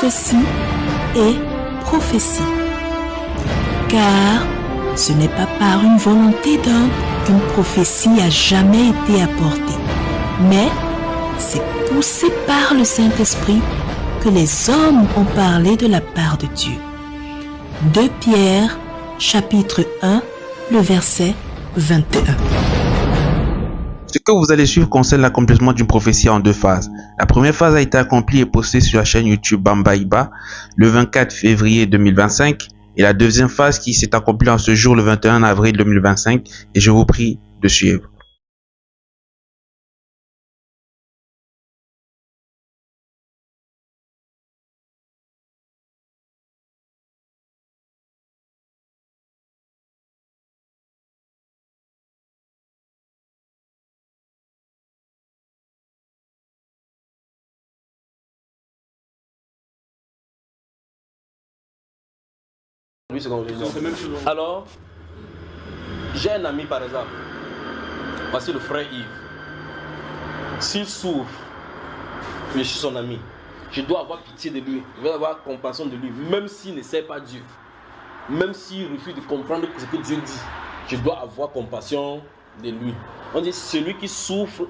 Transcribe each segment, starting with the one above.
prophétie et prophétie. Car ce n'est pas par une volonté d'homme qu'une prophétie a jamais été apportée, mais c'est poussé par le Saint-Esprit que les hommes ont parlé de la part de Dieu. 2 Pierre, chapitre 1, le verset 21. Ce que vous allez suivre concerne l'accomplissement d'une prophétie en 2 phases. La première phase a été accomplie et postée sur la chaîne YouTube Bambaiba le 24 février 2025 et la deuxième phase qui s'est accomplie en ce jour le 21 avril 2025 et je vous prie de suivre. Oui, c'est comme alors, j'ai un ami par exemple, voici le frère Yves. S'il souffre, je suis son ami. Je dois avoir pitié de lui, je dois avoir compassion de lui, même s'il ne sait pas Dieu. Même s'il refuse de comprendre ce que Dieu dit, je dois avoir compassion de lui. On dit celui qui souffre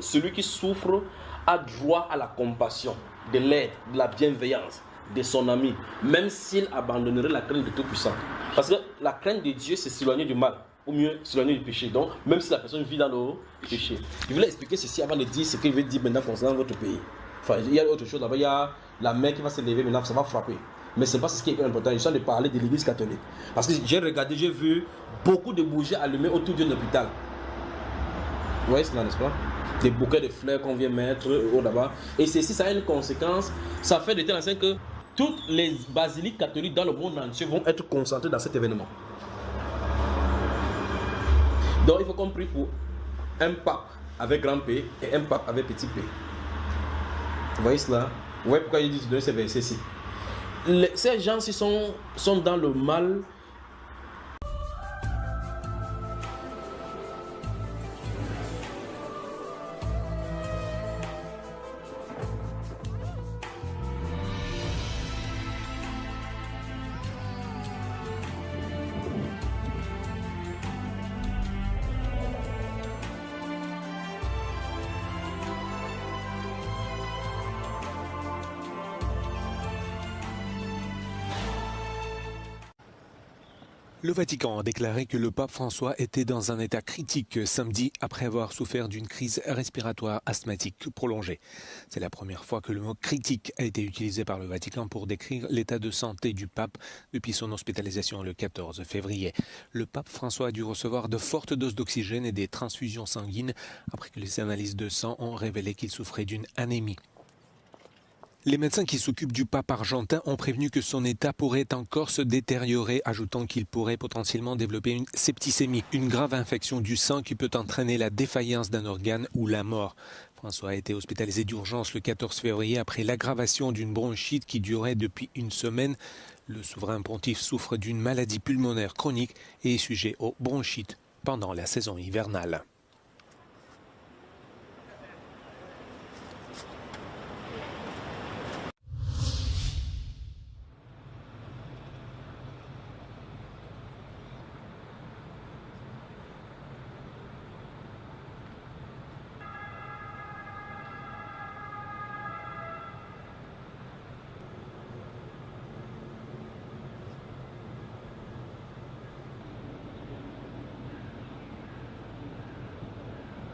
a droit à la compassion, de l'aide, de la bienveillance de son ami, même s'il abandonnerait la crainte de Tout-Puissant. Parce que la crainte de Dieu, c'est s'éloigner du mal, ou mieux s'éloigner du péché. Donc, même si la personne vit dans le péché. Je voulais expliquer ceci avant de dire ce qu'il veut dire maintenant concernant votre pays. Enfin, il y a autre chose là-bas, il y a la mer qui va se lever maintenant, ça va frapper. Mais ce n'est pas ce qui est important, je suis en train de parler de l'église catholique. Parce que j'ai regardé, j'ai vu beaucoup de bougies allumées autour d'un hôpital. Vous voyez cela, n'est-ce pas? Des bouquets de fleurs qu'on vient mettre là-bas. Et ceci, ça a une conséquence. Ça fait de telle façon que toutes les basiliques catholiques dans le monde entier vont être concentrées dans cet événement. Donc il faut qu'on prie pour un pape avec grand P et un pape avec petit p. Vous voyez cela? Vous voyez pourquoi ils disent de ces versets-ci? Ces gens-ci sont dans le mal. Le Vatican a déclaré que le pape François était dans un état critique samedi après avoir souffert d'une crise respiratoire asthmatique prolongée. C'est la première fois que le mot critique a été utilisé par le Vatican pour décrire l'état de santé du pape depuis son hospitalisation le 14 février. Le pape François a dû recevoir de fortes doses d'oxygène et des transfusions sanguines après que les analyses de sang ont révélé qu'il souffrait d'une anémie. Les médecins qui s'occupent du pape argentin ont prévenu que son état pourrait encore se détériorer, ajoutant qu'il pourrait potentiellement développer une septicémie, une grave infection du sang qui peut entraîner la défaillance d'un organe ou la mort. François a été hospitalisé d'urgence le 14 février après l'aggravation d'une bronchite qui durait depuis une semaine. Le souverain pontife souffre d'une maladie pulmonaire chronique et est sujet aux bronchites pendant la saison hivernale.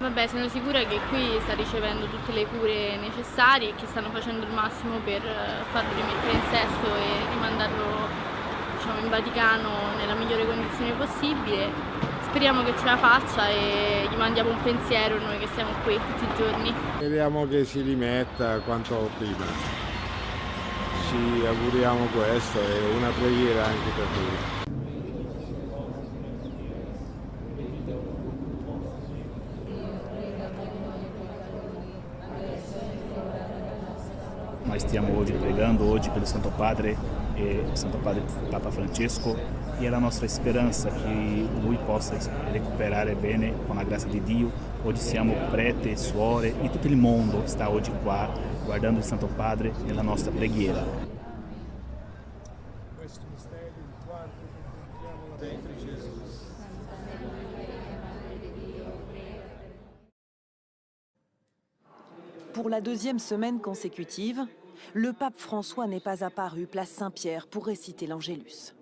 Vabbè, sono sicura che qui sta ricevendo tutte le cure necessarie e che stanno facendo il massimo per farlo rimettere in sesto e rimandarlo, diciamo, in Vaticano nella migliore condizione possibile. Speriamo che ce la faccia e gli mandiamo un pensiero noi che siamo qui tutti i giorni. Speriamo che si rimetta quanto prima. Ci auguriamo questo e una preghiera anche per lui. Nós stiamo oggi pregando oggi pelo Santo Padre Papa Francesco e è la nostra speranza che lui possa recuperare bene con la grazia di Dio. Oggi siamo preti, suore e tutto il mondo sta oggi qua guardando il Santo Padre nella nostra preghiera. Pour la deuxième semaine consécutive, le pape François n'est pas apparu place Saint-Pierre pour réciter l'Angélus.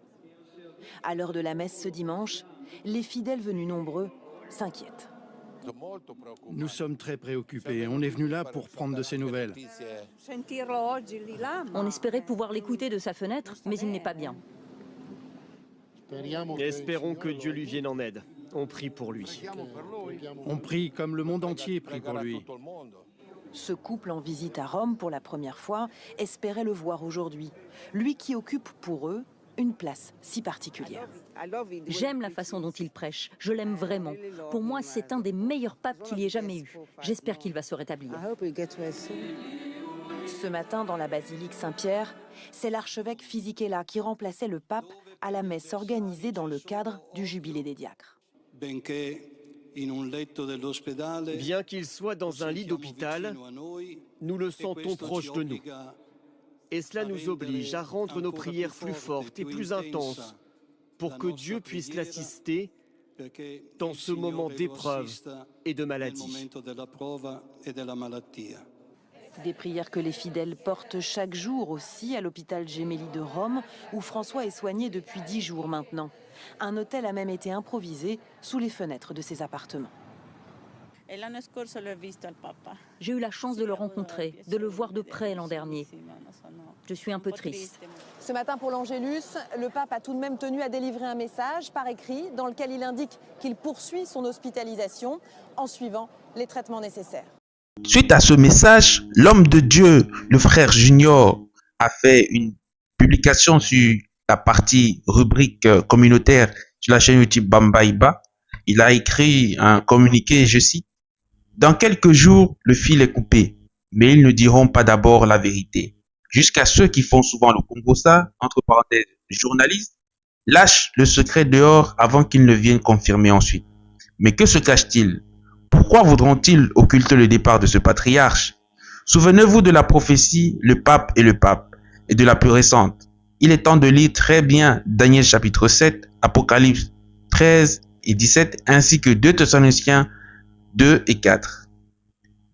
À l'heure de la messe ce dimanche, les fidèles venus nombreux s'inquiètent. Nous sommes très préoccupés. On est venu là pour prendre de ses nouvelles. On espérait pouvoir l'écouter de sa fenêtre, mais il n'est pas bien. Espérons que Dieu lui vienne en aide. On prie pour lui. On prie comme le monde entier prie pour lui. Ce couple en visite à Rome pour la première fois espérait le voir aujourd'hui. Lui qui occupe pour eux une place si particulière. J'aime la façon dont il prêche. Je l'aime vraiment. Pour moi, c'est un des meilleurs papes qu'il y ait jamais eu. J'espère qu'il va se rétablir. Ce matin, dans la basilique Saint-Pierre, c'est l'archevêque Fisichella qui remplaçait le pape à la messe organisée dans le cadre du Jubilé des diacres. Bien qu'il soit dans un lit d'hôpital, nous le sentons proche de nous. Et cela nous oblige à rendre nos prières plus fortes et plus intenses pour que Dieu puisse l'assister dans ce moment d'épreuve et de maladie. Des prières que les fidèles portent chaque jour aussi à l'hôpital Gemelli de Rome, où François est soigné depuis 10 jours maintenant. Un hôtel a même été improvisé sous les fenêtres de ses appartements. J'ai eu la chance de le rencontrer, de le voir de près l'an dernier. Je suis un peu triste. Ce matin pour l'Angélus, le pape a tout de même tenu à délivrer un message par écrit dans lequel il indique qu'il poursuit son hospitalisation en suivant les traitements nécessaires. Suite à ce message, l'homme de Dieu, le frère Junior, a fait une publication sur la partie rubrique communautaire sur la chaîne YouTube Bambaiba. Il a écrit un communiqué, je cite: « Dans quelques jours, le fil est coupé, mais ils ne diront pas d'abord la vérité. Jusqu'à ceux qui font souvent le Congo-ça, entre parenthèses, journalistes, lâchent le secret dehors avant qu'ils ne viennent confirmer ensuite. Mais que se cache-t-il? Pourquoi voudront-ils occulter le départ de ce patriarche? Souvenez-vous de la prophétie, le pape, et de la plus récente. Il est temps de lire très bien Daniel chapitre 7, Apocalypse 13 et 17, ainsi que 2 Thessaloniciens 2 et 4.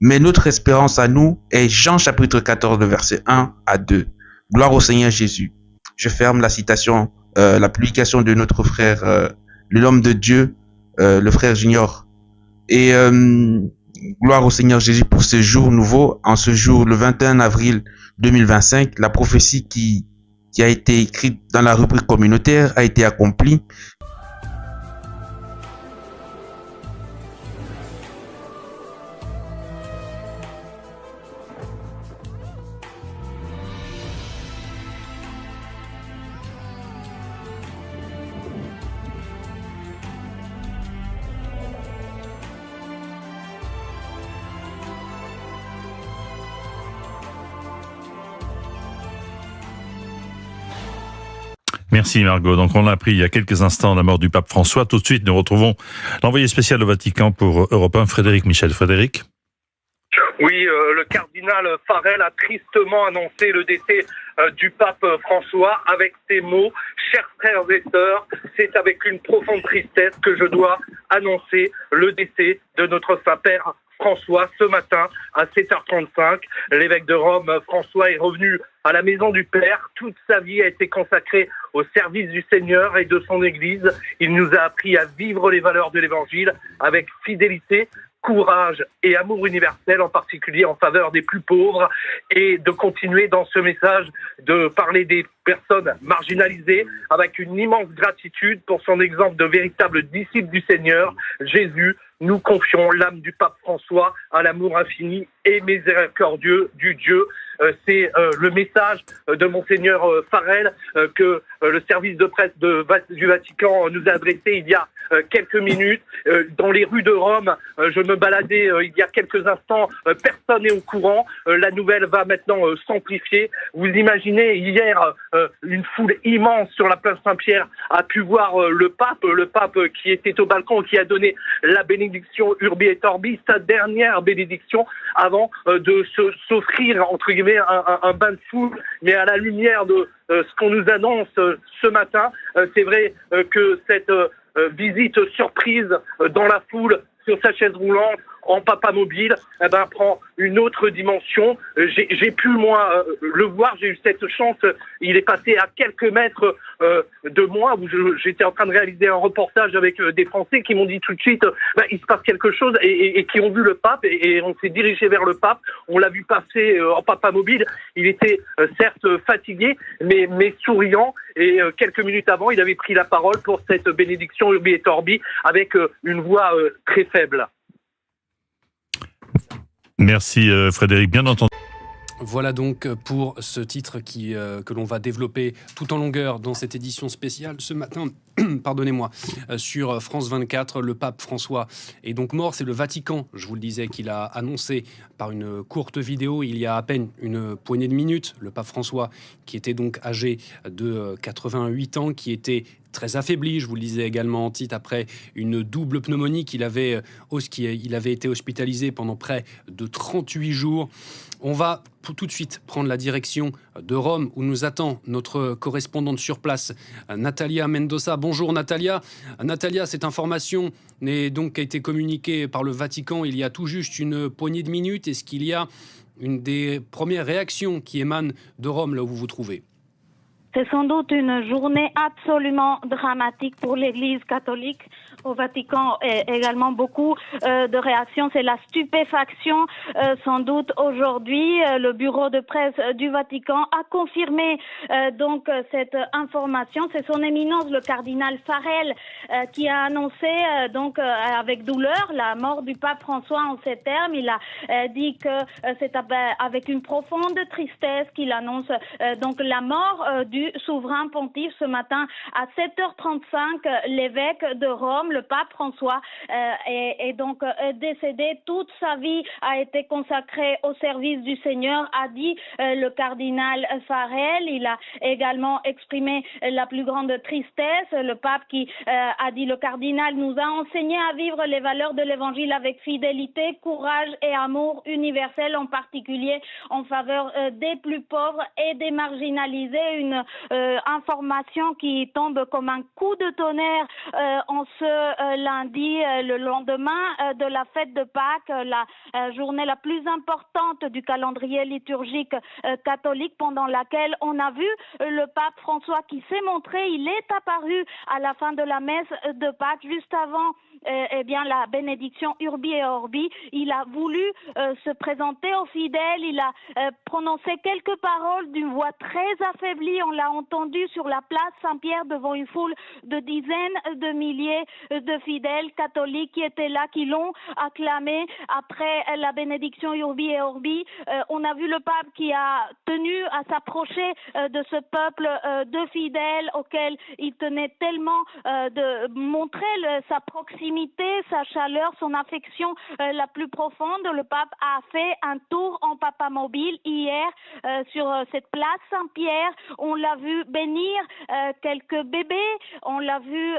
Mais notre espérance à nous est Jean chapitre 14, verset 1 à 2. Gloire au Seigneur Jésus. Je ferme la citation, la publication de notre frère, l'homme de Dieu, le frère Junior. Et gloire au Seigneur Jésus pour ce jour nouveau. En ce jour, le 21 avril 2025, la prophétie qui a été écrite dans la rubrique communautaire a été accomplie. Merci Margot. Donc on a appris il y a quelques instants la mort du pape François. Tout de suite, nous retrouvons l'envoyé spécial au Vatican pour Europe 1, Frédéric Michel. Frédéric. Oui, le cardinal Farrell a tristement annoncé le décès du pape François avec ces mots: chers frères et sœurs, c'est avec une profonde tristesse que je dois annoncer le décès de notre Saint-Père François. Ce matin, à 7h35, l'évêque de Rome, François, est revenu à la maison du Père. Toute sa vie a été consacrée au service du Seigneur et de son Église. Il nous a appris à vivre les valeurs de l'Évangile avec fidélité, courage et amour universel, en particulier en faveur des plus pauvres, et de continuer dans ce message de parler des personnes marginalisées avec une immense gratitude pour son exemple de véritable disciple du Seigneur, Jésus. Nous confions l'âme du pape François à l'amour infini et miséricordieux du Dieu. C'est le message de Monseigneur Farrell que le service de presse du Vatican nous a adressé il y a quelques minutes. Dans les rues de Rome, je me baladais il y a quelques instants, personne n'est au courant. La nouvelle va maintenant s'amplifier. Vous imaginez, hier, une foule immense sur la place Saint-Pierre a pu voir le pape qui était au balcon, qui a donné la bénédiction Urbi et Orbi, sa dernière bénédiction avant de s'offrir, entre guillemets, un bain de foule, mais à la lumière de ce qu'on nous annonce ce matin. C'est vrai que cette visite surprise dans la foule sur sa chaise roulante en papa mobile prend une autre dimension. J'ai pu moi le voir, j'ai eu cette chance. Il est passé à quelques mètres de moi où j'étais en train de réaliser un reportage avec des Français qui m'ont dit tout de suite il se passe quelque chose et qui ont vu le pape et on s'est dirigé vers le pape. On l'a vu passer en papa mobile. Il était certes fatigué mais souriant et quelques minutes avant il avait pris la parole pour cette bénédiction Urbi et Orbi avec une voix très faible. Merci Frédéric, bien entendu. Voilà donc pour ce titre que l'on va développer tout en longueur dans cette édition spéciale ce matin. Pardonnez-moi, sur France 24, le pape François est donc mort. C'est le Vatican, je vous le disais, qu'il a annoncé par une courte vidéo il y a à peine une poignée de minutes. Le pape François, qui était donc âgé de 88 ans, qui était très affaibli, je vous le disais également en titre, après une double pneumonie il avait été hospitalisé pendant près de 38 jours. On va tout de suite prendre la direction de Rome, où nous attend notre correspondante sur place, Natalia Mendoza. Bonjour Natalia. Natalia, cette information a été communiquée par le Vatican il y a tout juste une poignée de minutes. Est-ce qu'il y a une des premières réactions qui émanent de Rome, là où vous vous trouvez ? C'est sans doute une journée absolument dramatique pour l'Église catholique. Au Vatican, également beaucoup de réactions. C'est la stupéfaction. Sans doute aujourd'hui, le bureau de presse du Vatican a confirmé donc cette information. C'est son éminence, le cardinal Farrell, qui a annoncé donc avec douleur la mort du pape François en ces termes. Il a dit que c'est avec une profonde tristesse qu'il annonce donc la mort du souverain pontife ce matin à 7h35. L'évêque de Rome, le pape François, est donc décédé. Toute sa vie a été consacrée au service du Seigneur, a dit le cardinal Farrell. Il a également exprimé la plus grande tristesse. Le pape qui a dit, le cardinal nous a enseigné à vivre les valeurs de l'évangile avec fidélité, courage et amour universel, en particulier en faveur des plus pauvres et des marginalisés. Une information qui tombe comme un coup de tonnerre en ce lundi, le lendemain de la fête de Pâques, la journée la plus importante du calendrier liturgique catholique, pendant laquelle on a vu le pape François qui s'est montré. Il est apparu à la fin de la messe de Pâques, juste avant la bénédiction Urbi et Orbi. Il a voulu se présenter aux fidèles. Il a prononcé quelques paroles d'une voix très affaiblie. On l'a entendu sur la place Saint-Pierre devant une foule de dizaines de milliers de fidèles catholiques qui étaient là, qui l'ont acclamé après la bénédiction Urbi et Orbi. On a vu le pape qui a tenu à s'approcher de ce peuple de fidèles auquel il tenait tellement de montrer sa proximité, sa chaleur, son affection la plus profonde. Le pape a fait un tour en papa mobile hier sur cette place Saint-Pierre. On l'a vu bénir quelques bébés, on l'a vu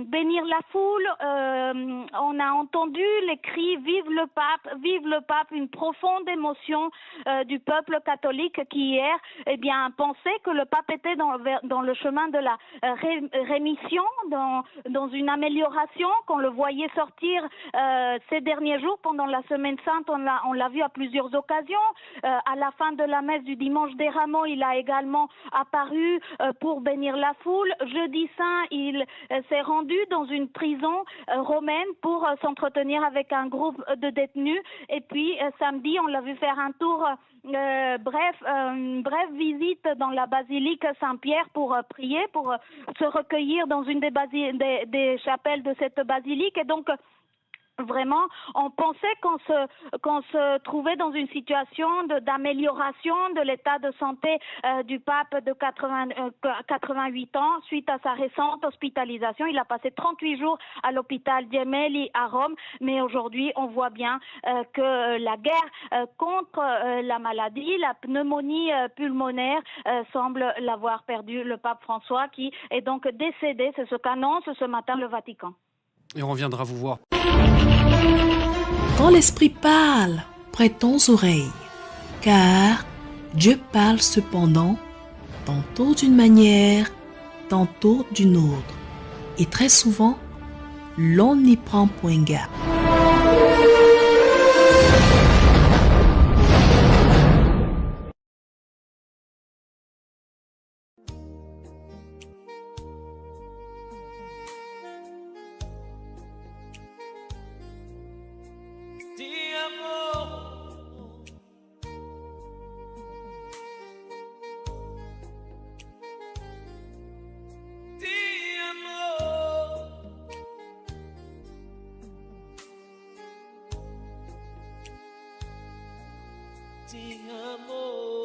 bénir la foule, on a entendu les cris « Vive le pape », une profonde émotion du peuple catholique qui hier pensait que le pape était dans le chemin de la rémission, dans une amélioration, qu'on le voyait sortir ces derniers jours pendant la Semaine Sainte. On l'a vu à plusieurs occasions. À la fin de la messe du dimanche des Rameaux, il a également apparu pour bénir la foule. Jeudi Saint, il s'est rendu dans une prison romaine pour s'entretenir avec un groupe de détenus. Et puis samedi, on l'a vu faire un tour, une brève visite dans la basilique Saint-Pierre pour prier, pour se recueillir dans une des chapelles de cette basilique. Et donc, vraiment, on pensait qu'on se trouvait dans une situation d'amélioration de l'état de santé du pape de 88 ans suite à sa récente hospitalisation. Il a passé 38 jours à l'hôpital Gemelli à Rome, mais aujourd'hui, on voit bien que la guerre contre la maladie, la pneumonie pulmonaire, semble l'avoir perdu. Le pape François, qui est donc décédé, c'est ce qu'annonce ce matin le Vatican. Et on reviendra vous voir. Quand l'Esprit parle, prêtons oreille, car Dieu parle cependant, tantôt d'une manière, tantôt d'une autre, et très souvent, l'on n'y prend point garde. Ti amo.